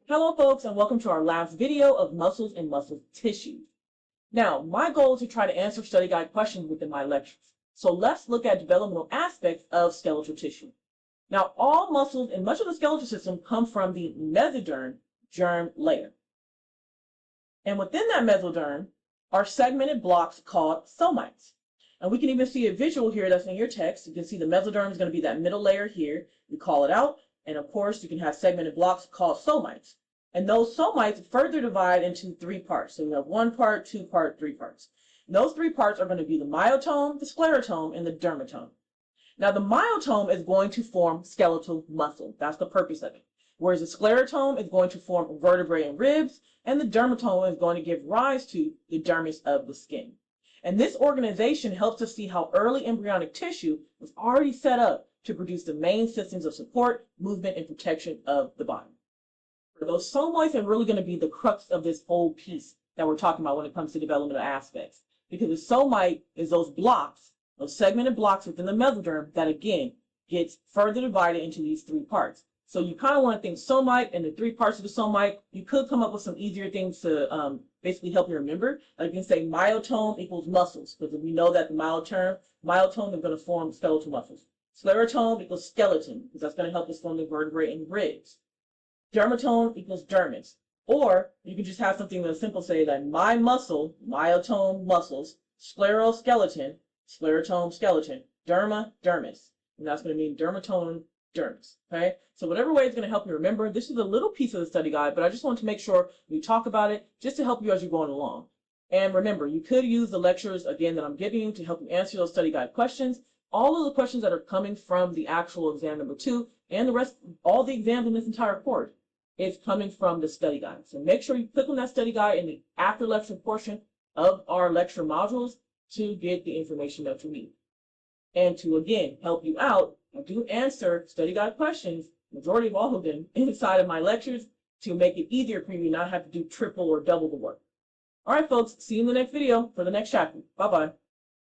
Hello folks, and welcome to our last video of muscles and muscle tissue. Now, my goal is to try to answer study guide questions within my lectures. So let's look at developmental aspects of skeletal tissue. Now, all muscles and much of the skeletal system come from the mesoderm germ layer. And within that mesoderm are segmented blocks called somites. And we can even see a visual here that's in your text. You can see the mesoderm is going to be that middle layer here. You call it out. And of course, you can have segmented blocks called somites. And those somites further divide into three parts. So you have one part, two part, three parts. And those three parts are going to be the myotome, the sclerotome, and the dermatome. Now the myotome is going to form skeletal muscle. That's the purpose of it. Whereas the sclerotome is going to form vertebrae and ribs, and the dermatome is going to give rise to the dermis of the skin. And this organization helps us see how early embryonic tissue was already set up to produce the main systems of support, movement, and protection of the body. Those somites are really going to be the crux of this whole piece that we're talking about when it comes to developmental aspects. Because the somite is those blocks, those segmented blocks within the mesoderm that, again, gets further divided into these three parts. So you kind of want to think somite and the three parts of the somite. You could come up with some easier things to basically help you remember. Like you can say myotome equals muscles, because we know that the myotome is going to form skeletal muscles. Sclerotome equals skeleton, because that's going to help us form the vertebrae and ribs. Dermatome equals dermis. Or you can just have something that's simple, say that my muscle, myotome muscles, scleroskeleton, sclerotome skeleton, derma, dermis. And that's going to mean dermatome, dermis. Okay? So whatever way it's going to help you remember, this is a little piece of the study guide, but I just want to make sure we talk about it just to help you as you're going along. And remember, you could use the lectures, again, that I'm giving you to help you answer those study guide questions. All of the questions that are coming from the actual exam number 2 and the rest, all the exams in this entire course, is coming from the study guide. So make sure you click on that study guide in the after lecture portion of our lecture modules to get the information that you need. And to, again, help you out, I do answer study guide questions, majority of all of them, inside of my lectures to make it easier for you not have to do triple or double the work. All right, folks, see you in the next video for the next chapter. Bye-bye.